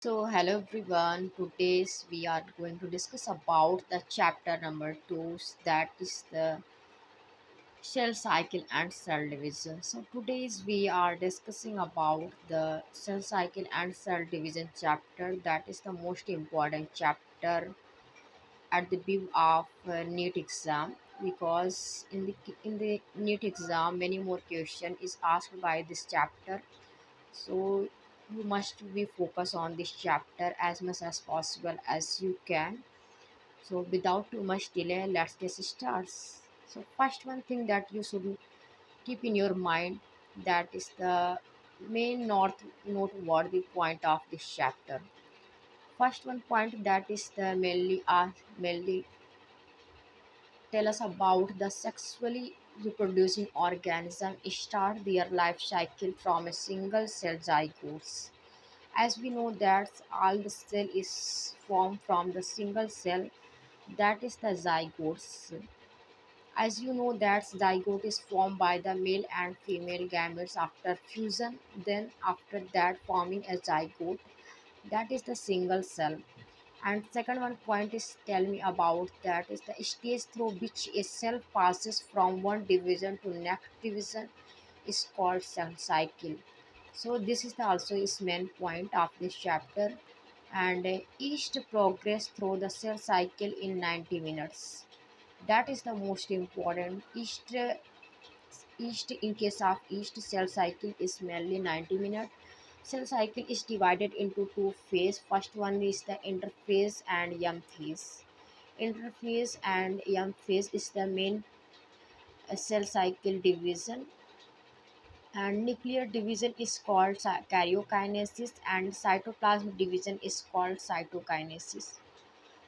Hello everyone. Today's we are going to discuss about the chapter number 2, that is the cell cycle and cell division. Today's we are discussing about the cell cycle and cell division chapter. That is the most important chapter at the view of NEET exam, because in the NEET exam many more question is asked by this chapter. So you must be focused on this chapter as much as possible as you can. So without too much delay, let's get started. So first one thing that you should keep in your mind, that is the main noteworthy point of this chapter. First one point, that is the mainly tell us about the sexually reproducing organism start their life cycle from a single cell zygotes. As we know that all the cell is formed from the single cell, that is the zygotes. As you know that zygote is formed by the male and female gametes after fusion, then after that forming a zygote, that is the single cell. And second one point is tell me about that is the stage through which a cell passes from one division to next division is called cell cycle. So this is the also is main point of this chapter, and each progress through the cell cycle in 90 minutes. That is the most important. Each in case of each cell cycle is mainly 90 minutes. Cell cycle is divided into two phases. First one is the interphase and M phase. Interphase and M phase is the main cell cycle division, and nuclear division is called karyokinesis, and cytoplasm division is called cytokinesis.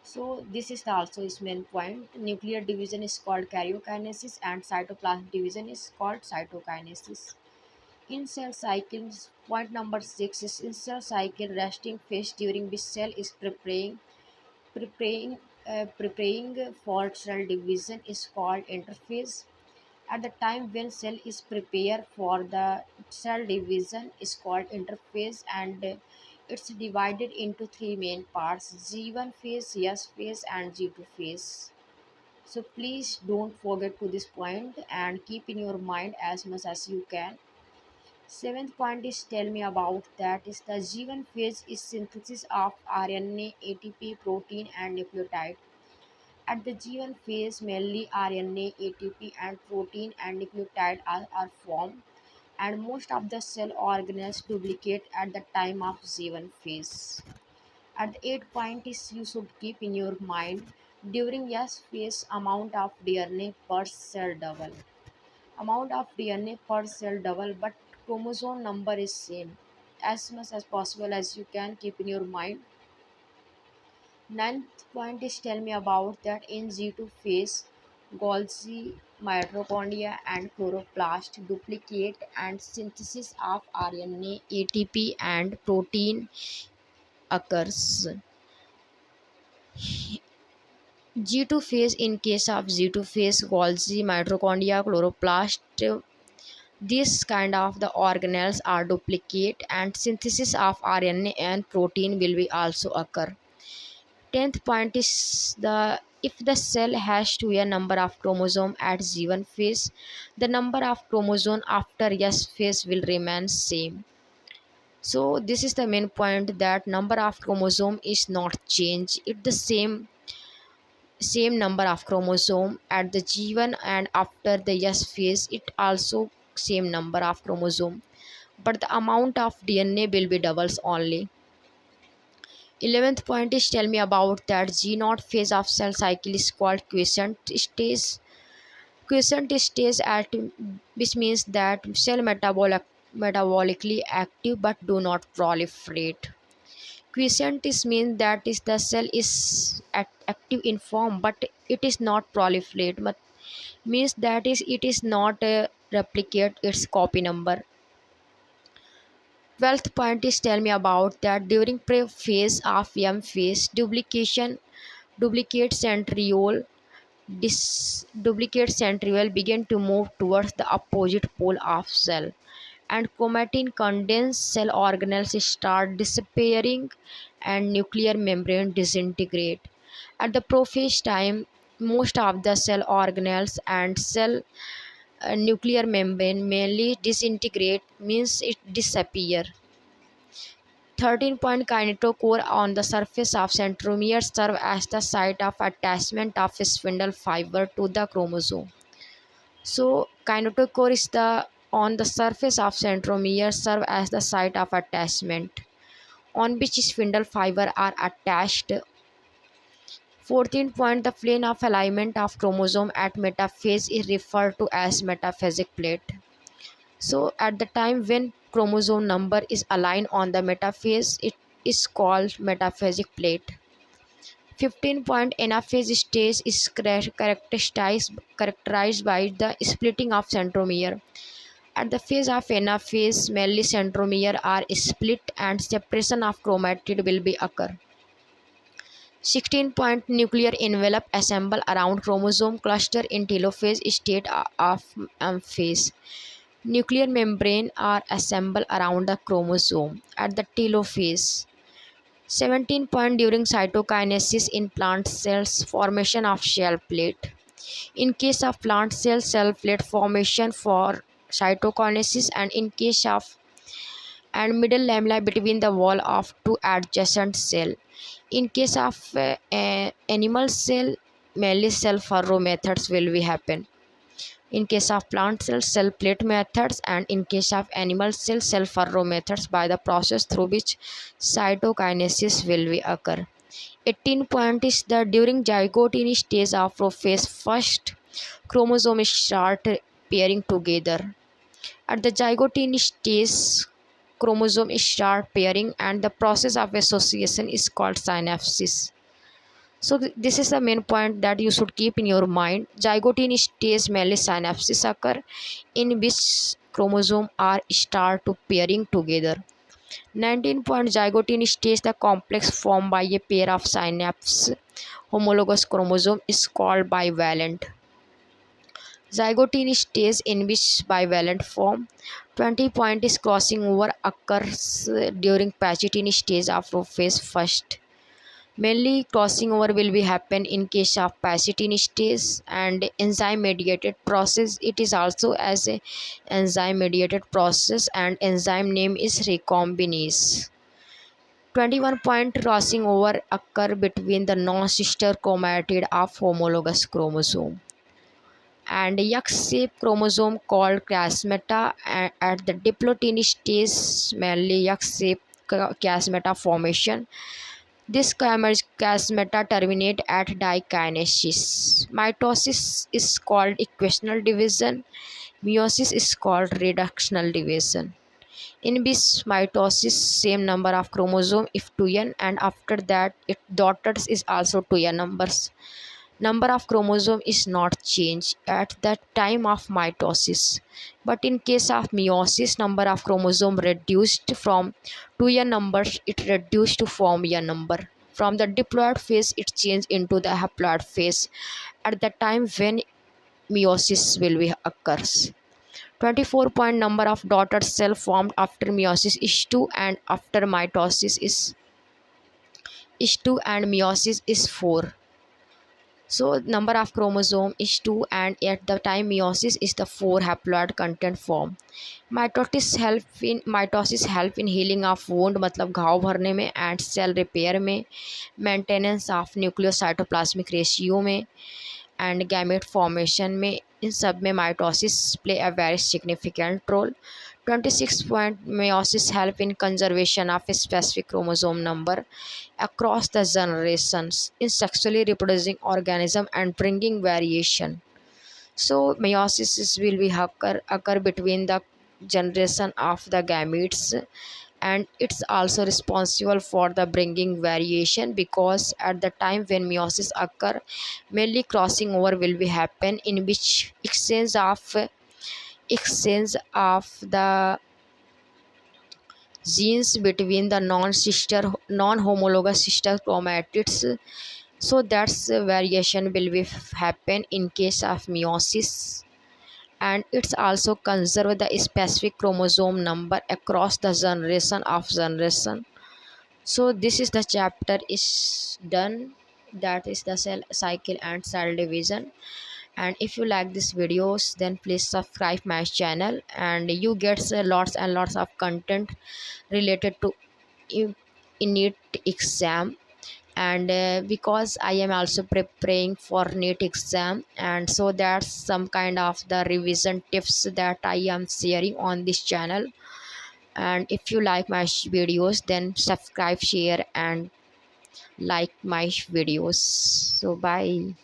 So this is the also is main point. Nuclear division is called karyokinesis and cytoplasm division is called cytokinesis. In cell cycles, point number 6 is in cell cycle resting phase, during which cell is preparing for cell division is called interphase. At the time when cell is prepared for the cell division is called interphase, and it's divided into three main parts: G1 phase, S phase, and G2 phase. So please don't forget to this point and keep in your mind as much as you can. Seventh point is tell me about that is the G1 phase is synthesis of RNA, ATP, protein, and nucleotide. At the G1 phase, mainly RNA, ATP, and protein and nucleotide are formed, and most of the cell organelles duplicate at the time of G1 phase. At the 8th point is you should keep in your mind, during S phase, amount of DNA per cell double. Amount of DNA per cell double, but chromosome number is same. As much as possible as you can keep in your mind. Ninth point is tell me about that in G2 phase, Golgi mitochondria and chloroplast duplicate and synthesis of RNA, ATP and protein occurs. G2 phase, in case of G2 phase, Golgi mitochondria, chloroplast, these kind of the organelles are duplicate and synthesis of RNA and protein will be also occur. 10th point is the if the cell has to a number of chromosome at G1 phase, the number of chromosome after S phase will remain same. So this is the main point, that number of chromosome is not changed. It the same number of chromosome at the G1, and after the S phase it also same number of chromosome, but the amount of DNA will be doubles only. 11th point is tell me about that G naught phase of cell cycle is called quiescent stage. Quiescent stage at which means that cell metabolically active but do not proliferate. Quiescent is means that is the cell is active in form but it is not proliferate, but means that is it is not replicate its copy number. 12th point is tell me about that during pre phase of M phase, duplicate centriole duplicate centriole begin to move towards the opposite pole of cell, and chromatin condensed cell organelles start disappearing and nuclear membrane disintegrate. At the prophase time, most of the cell organelles and cell nuclear membrane mainly disintegrate means it disappear. 13-point kinetochore on the surface of centromere serve as the site of attachment of spindle fiber to the chromosome. So kinetochore is the on the surface of centromere serve as the site of attachment on which spindle fiber are attached. 14th point, the plane of alignment of chromosome at metaphase is referred to as metaphasic plate. So at the time when chromosome number is aligned on the metaphase, it is called metaphasic plate. 15-point anaphase stage is characterized by the splitting of centromere. At the phase of anaphase, mainly centromere are split and separation of chromatid will be occur. 16-point nuclear envelope assemble around chromosome cluster in telophase state of phase. Nuclear membrane are assembled around the chromosome at the telophase. 17-point during cytokinesis in plant cells formation of shell plate. In case of plant cell plate formation for cytokinesis and in case of and middle lamella between the wall of two adjacent cell. In case of animal cell, mainly cell furrow methods will be happen. In case of plant cell plate methods, and in case of animal cell furrow methods by the process through which cytokinesis will be occur. 18 point is that during zygote in stage of prophase, first chromosomes start pairing together. At the zygote stage, chromosomes start pairing and the process of association is called synapsis. So this is the main point that you should keep in your mind. Zygote stage mainly synapses occur in which chromosomes are start to pairing together. 19-point zygote stage, the complex formed by a pair of synapse homologous chromosome is called bivalent. Zygote stage in which bivalent form. 20-point is crossing over occurs during Pachytene stage of prophase first. Mainly crossing over will be happen in case of Pachytene stage and enzyme mediated process. It is also as a enzyme mediated process and enzyme name is recombinase. 21-point crossing over occur between the non-sister chromatid of homologous chromosome and X-shaped chromosome called chiasmata at the diploid stage, mainly X-shaped chiasmata formation. This chiasmata terminate at dikinesis. Mitosis is called equational division. Meiosis is called reductional division. In which mitosis, same number of chromosome if 2n, and after that it daughters is also 2n numbers. Number of chromosome is not changed at the time of mitosis, but in case of meiosis, number of chromosome reduced from 2n numbers, it reduced to form a number. From the diploid phase it changed into the haploid phase at the time when meiosis will be occurs. 24-point number of daughter cell formed after meiosis is 2 and after mitosis is 2 and meiosis is 4. So number of chromosome is 2 and at the time meiosis is the 4 haploid content form. Mitosis help in healing of wound मतलब घाव भरने में and cell repair में, maintenance of nucleocytoplasmic ratio में and gamete formation में, इन सब में mitosis play a very significant role. 26 point meiosis help in conservation of a specific chromosome number across the generations in sexually reproducing organism and bringing variation. So will be occur between the generation of the gametes and it's also responsible for the bringing variation because at the time when meiosis occur, mainly crossing over will be happen in which exchange of the genes between the non-homologous sister chromatids. So that's variation will be happen in case of meiosis and it's also conserve the specific chromosome number across the generation. So this is the chapter is done, that is the cell cycle and cell division. And if you like these videos, then please subscribe my channel, and you get lots and lots of content related to in NEET exam. And because I am also preparing for NEET exam, and so that's some kind of the revision tips that I am sharing on this channel. And if you like my videos, then subscribe, share and like my videos. So bye.